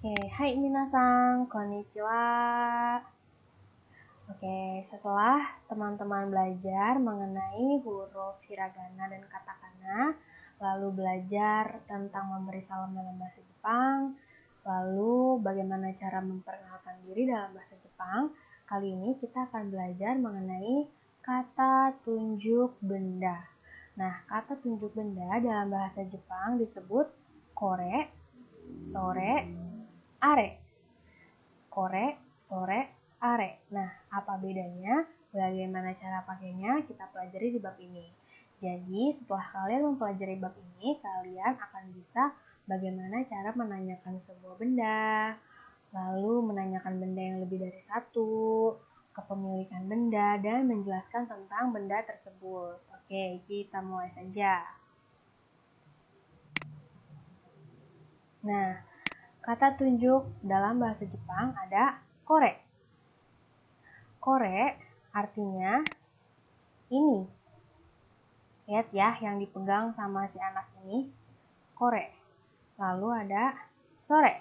Oke, hai minasan, konnichiwa. Oke, setelah teman-teman belajar mengenai huruf hiragana dan katakana, lalu belajar tentang memberi salam dalam bahasa Jepang, lalu bagaimana cara memperkenalkan diri dalam bahasa Jepang, kali ini kita akan belajar mengenai kata tunjuk benda. Nah, kata tunjuk benda dalam bahasa Jepang disebut kore, sore, are. Kore, sore, are. Nah, apa bedanya? Bagaimana cara pakainya? Kita pelajari di bab ini. Jadi, setelah kalian mempelajari bab ini, kalian akan bisa bagaimana cara menanyakan sebuah benda, lalu menanyakan benda yang lebih dari satu, kepemilikan benda, dan menjelaskan tentang benda tersebut. Oke, kita mulai saja. Nah, kata tunjuk dalam bahasa Jepang ada kore. Kore artinya ini. Lihat ya, yang dipegang sama si anak ini, kore. Lalu ada sore,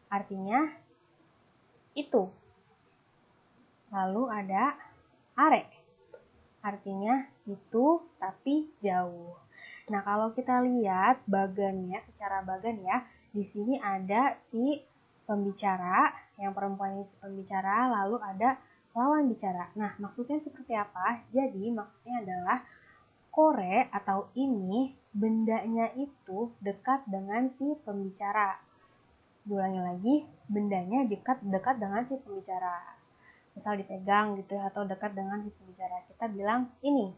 artinya itu. Lalu ada are, artinya itu tapi jauh. Nah, kalau kita lihat bagannya secara bagan ya, di sini ada si pembicara, yang perempuan ini si pembicara, lalu ada lawan bicara. Nah, maksudnya seperti apa? Jadi, maksudnya adalah kore atau ini bendanya itu dekat dengan si pembicara. Diulangi lagi, bendanya dekat dengan si pembicara. Misal dipegang gitu ya, atau dekat dengan si pembicara. Kita bilang ini.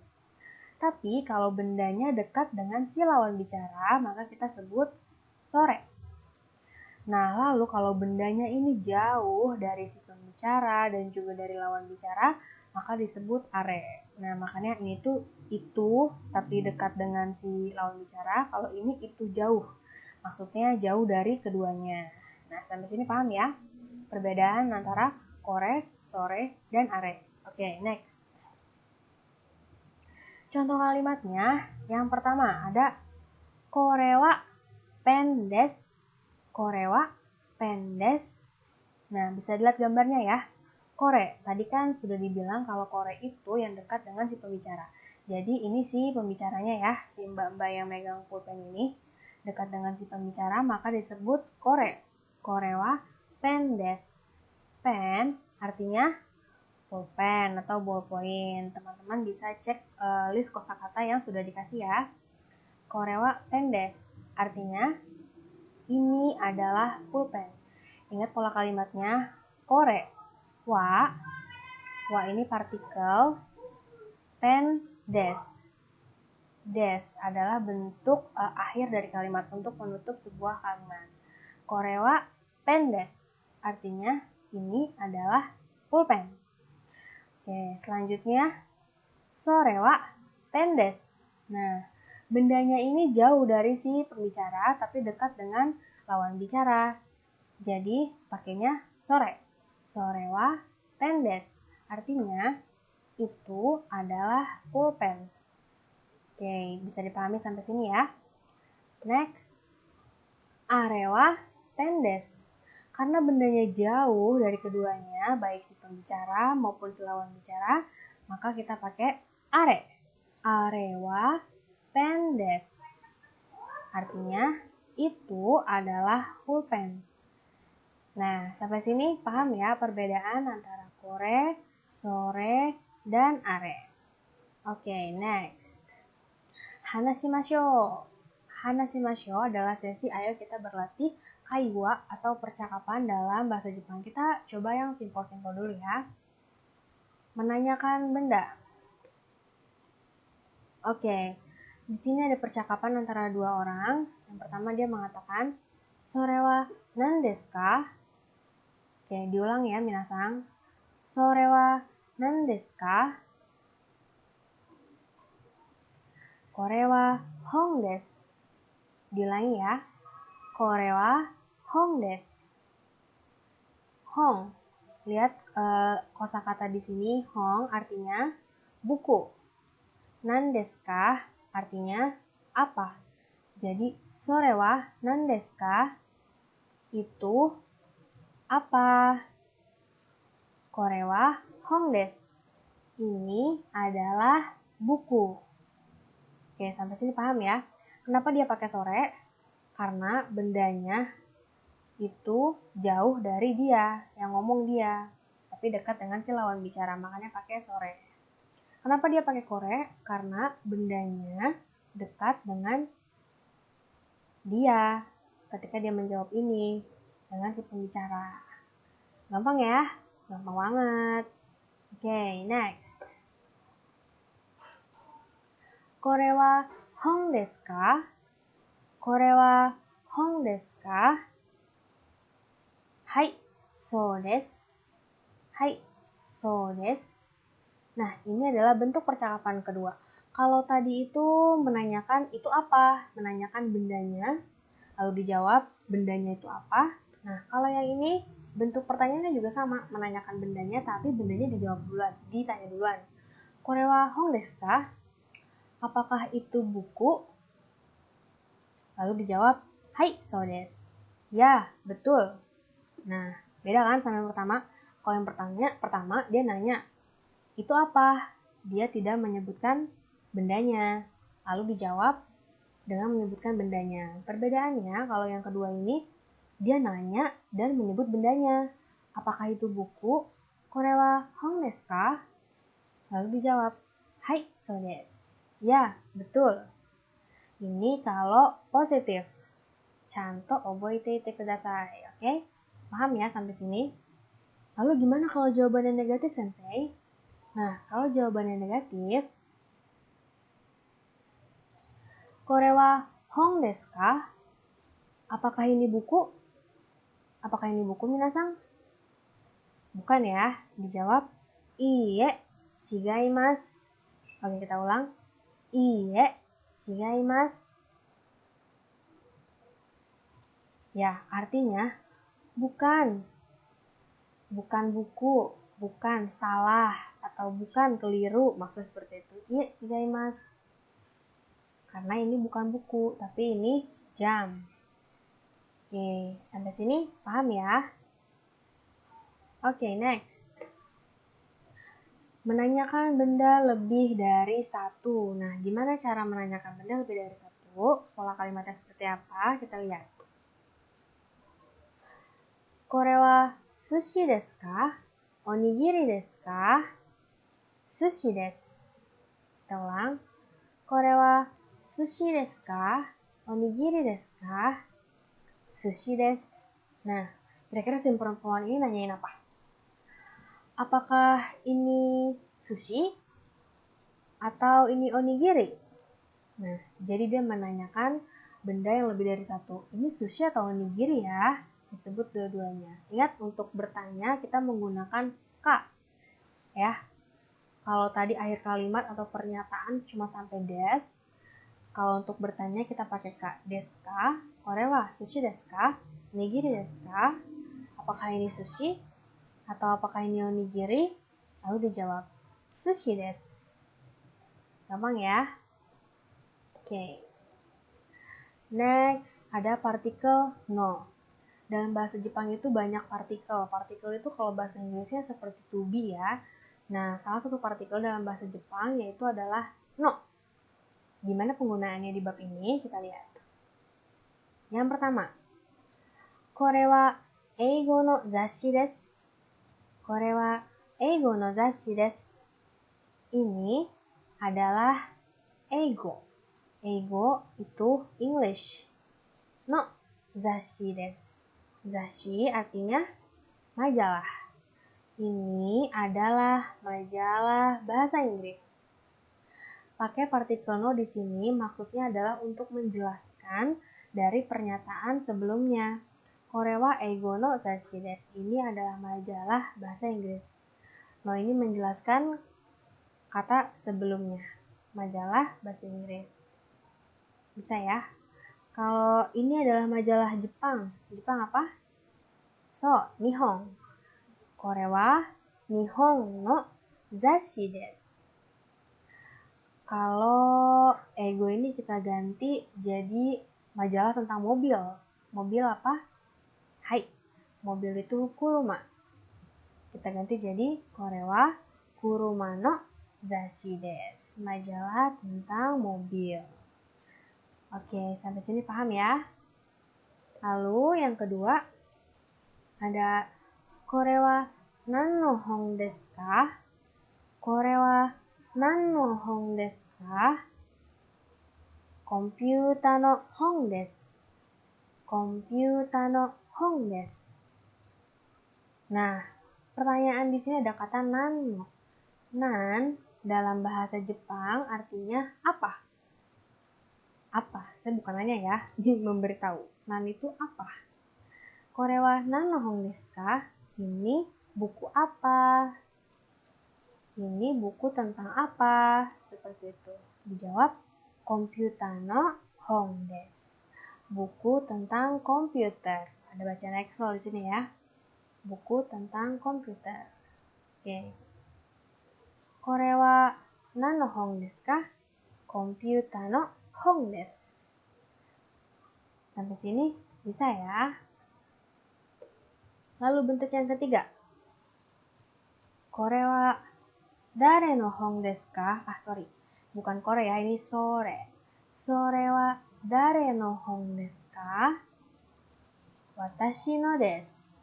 Tapi kalau bendanya dekat dengan si lawan bicara, maka kita sebut sore. Nah, lalu kalau bendanya ini jauh dari si pembicara dan juga dari lawan bicara, maka disebut are. Nah, makanya ini tuh itu, tapi dekat dengan si lawan bicara. Kalau ini itu jauh, maksudnya jauh dari keduanya. Nah, sampai sini paham ya? Perbedaan antara kore, sore, dan are. Oke, next. Contoh kalimatnya, yang pertama ada kore wa pen desu. Kore wa pen desu. Nah, bisa dilihat gambarnya ya. Kore, tadi kan sudah dibilang kalau kore itu yang dekat dengan si pembicara. Jadi ini si pembicaranya ya, si mbak-mbak yang megang pulpen ini dekat dengan si pembicara, maka disebut kore. Kore wa pen desu. Pen artinya pulpen atau ballpoint. Teman-teman bisa cek list kosakata yang sudah dikasih ya. Kore wa pen desu artinya ini adalah pulpen. Ingat pola kalimatnya, kore wa ini partikel, pen desu. Des adalah bentuk akhir dari kalimat untuk menutup sebuah kalimat. Kore wa pen desu artinya ini adalah pulpen. Oke, selanjutnya sore wa pen desu. Nah, bendanya ini jauh dari si pembicara tapi dekat dengan lawan bicara. Jadi pakainya sore. Sore wa pen desu artinya itu adalah pulpen. Oke, bisa dipahami sampai sini ya. Next. Are wa pen desu. Karena bendanya jauh dari keduanya, baik si pembicara maupun si lawan bicara, maka kita pakai are. Are wa pen desu. Artinya itu adalah pulpen. Nah, sampai sini paham ya perbedaan antara kore, sore, dan are. Oke, next. Hanashimashou. Hanashimashou adalah sesi ayo kita berlatih kaiwa atau percakapan dalam bahasa Jepang. Kita coba yang simpel-simpel dulu ya. Menanyakan benda. Oke, di sini ada percakapan antara dua orang. Yang pertama dia mengatakan, sore wa nan desu ka? Oke, diulang ya minasang. Sore wa nan desu ka? Kore wa hong desu. Diulangi ya. Kore wa hong desu. Hong. Lihat kosakata di sini, hong artinya buku. Nan desu ka artinya apa? Jadi sore wa nan desu ka? Itu apa? Kore wa hong desu. Ini adalah buku. Oke, sampai sini paham ya? Kenapa dia pakai sore? Karena bendanya itu jauh dari dia, yang ngomong dia, tapi dekat dengan si lawan bicara, makanya pakai sore. Kenapa dia pakai kore? Karena bendanya dekat dengan dia ketika dia menjawab ini dengan si pembicara. Gampang ya? Gampang banget. Oke, next. Kore wa hong desu ka? Kore wa hong desu ka? Hai, so desu. Hai, so desu. Nah, ini adalah bentuk percakapan kedua. Kalau tadi itu menanyakan itu apa? Menanyakan bendanya, lalu dijawab bendanya itu apa. Nah, kalau yang ini bentuk pertanyaannya juga sama, menanyakan bendanya tapi bendanya dijawab duluan, ditanya duluan. Kore wa hong desu ka? Apakah itu buku? Lalu dijawab, hai, so desu. Ya, betul. Nah, beda kan sama yang pertama? Kalau yang pertama dia nanya, itu apa? Dia tidak menyebutkan bendanya. Lalu dijawab dengan menyebutkan bendanya. Perbedaannya, kalau yang kedua ini, dia nanya dan menyebut bendanya. Apakah itu buku? Kore wa hong desu ka? Lalu dijawab, hai, so desu. Ya, betul. Ini kalau positif. Chanto oboite ite kudasai. Oke? Paham ya sampai sini? Lalu gimana kalau jawabannya negatif, Sensei? Nah, kalau jawabannya negatif, kore wa hong desu ka? Apakah ini buku? Apakah ini buku, minasan? Bukan ya. Dijawab, iie, chigaimasu. Oke, kita ulang. Iie, chigaimasu. Ya, artinya bukan. Bukan buku, bukan salah, atau bukan keliru. Maksudnya seperti itu. Iie, chigaimasu. Karena ini bukan buku, tapi ini jam. Oke, sampai sini paham ya? Oke, next. Menanyakan benda lebih dari satu. Nah, gimana cara menanyakan benda lebih dari satu? Pola kalimatnya seperti apa? Kita lihat. Kore wa sushi desu ka? Onigiri desu ka? Sushi desu. Kita ulang. Kore wa sushi desu ka? Onigiri desu ka? Sushi desu. Nah, kira-kira si perempuan ini nanyain apa? Apakah ini sushi? Atau ini onigiri? Nah, jadi dia menanyakan benda yang lebih dari satu. Ini sushi atau onigiri ya? Disebut dua-duanya. Ingat, untuk bertanya kita menggunakan ka. Ya. Kalau tadi akhir kalimat atau pernyataan cuma sampai des. Kalau untuk bertanya kita pakai ka. Desu ka? Kore wa sushi desu ka? Onigiri desu ka? Apakah ini sushi? Atau apakah ini onigiri? Lalu dijawab, sushi desu. Gampang ya? Oke. Next, ada partikel no. Dalam bahasa Jepang itu banyak partikel. Partikel itu kalau bahasa Inggrisnya seperti to be ya. Nah, salah satu partikel dalam bahasa Jepang yaitu adalah no. Gimana penggunaannya di bab ini? Kita lihat. Yang pertama, kore wa eigo no zashi desu. Kore wa eigo no zashi desu. Ini adalah eigo. Eigo itu English. No zashi desu. Zashi artinya majalah. Ini adalah majalah bahasa Inggris. Pakai partikel no di sini maksudnya adalah untuk menjelaskan dari pernyataan sebelumnya. Kore wa eigo no zashi desu. Ini adalah majalah bahasa Inggris. No ini menjelaskan kata sebelumnya. Majalah bahasa Inggris. Bisa ya? Kalau ini adalah majalah Jepang. Jepang apa? So, Nihon. Kore wa Nihon no zashi desu. Kalau ego ini kita ganti jadi majalah tentang mobil. Mobil apa? Hai. mobil itu kuruma. Kita ganti jadi kore wa kuruma no zashi desu. Majalah tentang mobil. Oke, sampai sini paham ya? Lalu yang kedua ada kore wa nan no hon desu ka? Kore wa nan no hon desu ka? Komputa no hon desu. Komputa no hon desu. Nah, pertanyaan di sini ada kata nan no. Nan dalam bahasa Jepang artinya apa? Apa? Saya bukan nanya ya, memberitahu. Nan itu apa? Kore wa nan no hon desu ka? Ini buku apa? Ini buku tentang apa? Seperti itu. Dijawab komputa no hon desu. Buku tentang komputer. Ada bacaan Excel di sini ya. Buku tentang komputer. Oke. Kore wa nan no hon desu ka? Komputa no hon desu. Sampai sini bisa ya. Lalu bentuk yang ketiga. Kore wa dare no hon desu ka? Bukan kore ya, ini sore. Sore wa dare no hon desu ka? Watashi no desu.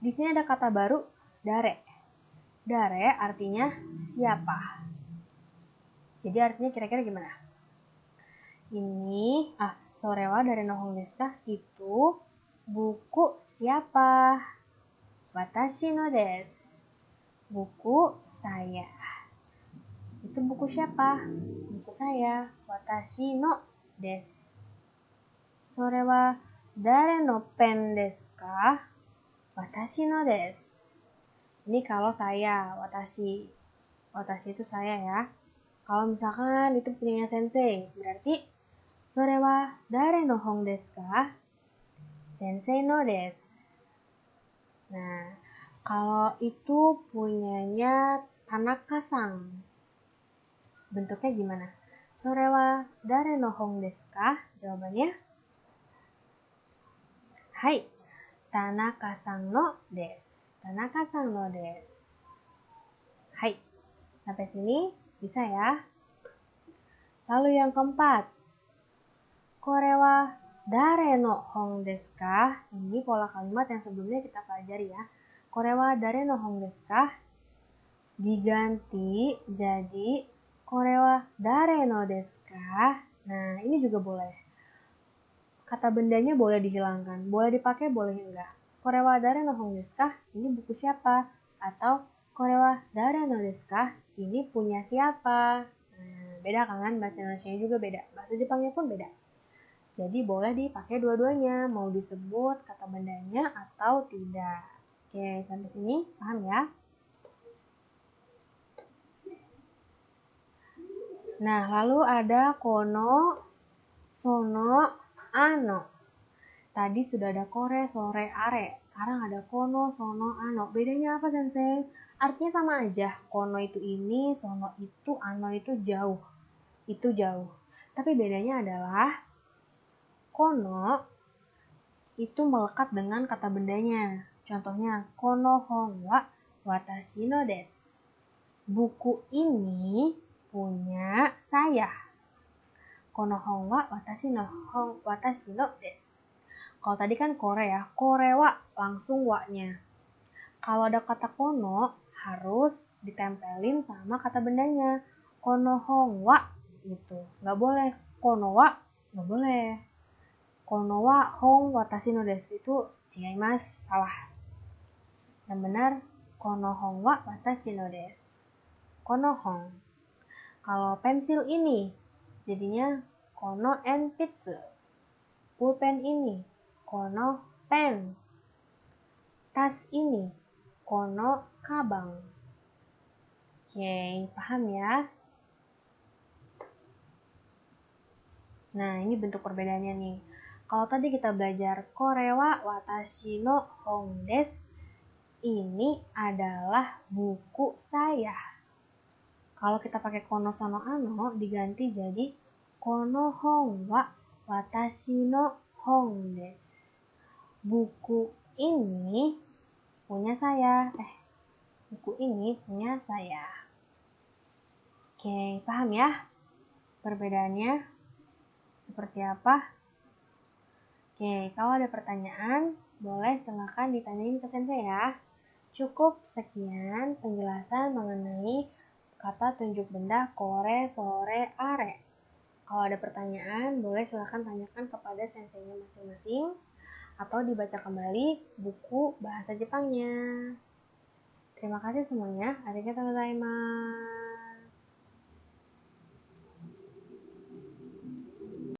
Di sini ada kata baru dare. Dare artinya siapa. Jadi artinya kira-kira gimana? Ini, sore wa dare no hon desu ka? Itu buku siapa? Watashi no desu. Buku saya. Itu buku siapa? Buku saya. Watashi no desu. Sore wa dare no pen desu ka? Watashi no desu. Ini kalau saya, watashi. Watashi itu saya ya. Kalau misalkan itu punyanya sensei, berarti sore wa dare no hon desu ka? Sensei no desu. Nah, kalau itu punyanya Tanaka-san, bentuknya gimana? Sore wa dare no hon desu ka? Jawabannya hai, Tanaka-san no desu. Tanaka-san no desu. Hai. Sampai sini bisa ya? Lalu yang keempat. Kore wa dare no hon desu ka? Ini pola kalimat yang sebelumnya kita pelajari ya. Kore wa dare no hon desu ka? Diganti jadi kore wa dare no desu ka? Nah, ini juga boleh. Kata bendanya boleh dihilangkan. Boleh dipakai, boleh enggak. Kore wa dare no hon desu ka? Ini buku siapa? Atau kore wa dare no desu ka? Ini punya siapa? Nah, beda kan? Bahasa Indonesia juga beda. Bahasa Jepangnya pun beda. Jadi boleh dipakai dua-duanya. Mau disebut kata bendanya atau tidak. Oke, sampai sini paham ya? Nah, lalu ada kono, sono, ano. Tadi sudah ada kore, sore, are. Sekarang ada kono, sono, ano. Bedanya apa, Sensei? Artinya sama aja. Kono itu ini, sono itu, ano itu jauh. Itu jauh. Tapi bedanya adalah kono itu melekat dengan kata bendanya. Contohnya, kono hon wa watashi no desu. Buku ini punya saya. Kono hon wa watashi no desu. Kalau tadi kan kore ya, kore wa langsung wa-nya. Kalau ada kata kono, harus ditempelin sama kata bendanya. Kono hon wa, gitu. Nggak boleh kono wa, nggak boleh. Kono wa hon watashi no desu itu chigaimasu, salah. Yang benar, kono hon wa watashi no desu. Kono hon. Kalau pensil ini, jadinya kono enpitsu. Pulpen ini, kono pen. Tas ini, kono kabang. Oke, paham ya? Nah, ini bentuk perbedaannya nih. Kalau tadi kita belajar kore wa watashi no hon desu, ini adalah buku saya. Kalau kita pakai kono sono ano, diganti jadi kono hon wa watashi no hon desu. Buku ini punya saya. Buku ini punya saya. Oke, paham ya perbedaannya seperti apa? Oke, kalau ada pertanyaan, boleh silakan ditanyain ke sensei ya. Cukup sekian penjelasan mengenai kata tunjuk benda kore, sore, are. Kalau ada pertanyaan, boleh silakan tanyakan kepada senseinya masing-masing atau dibaca kembali buku bahasa Jepangnya. Terima kasih semuanya. Arigatou gozaimasu.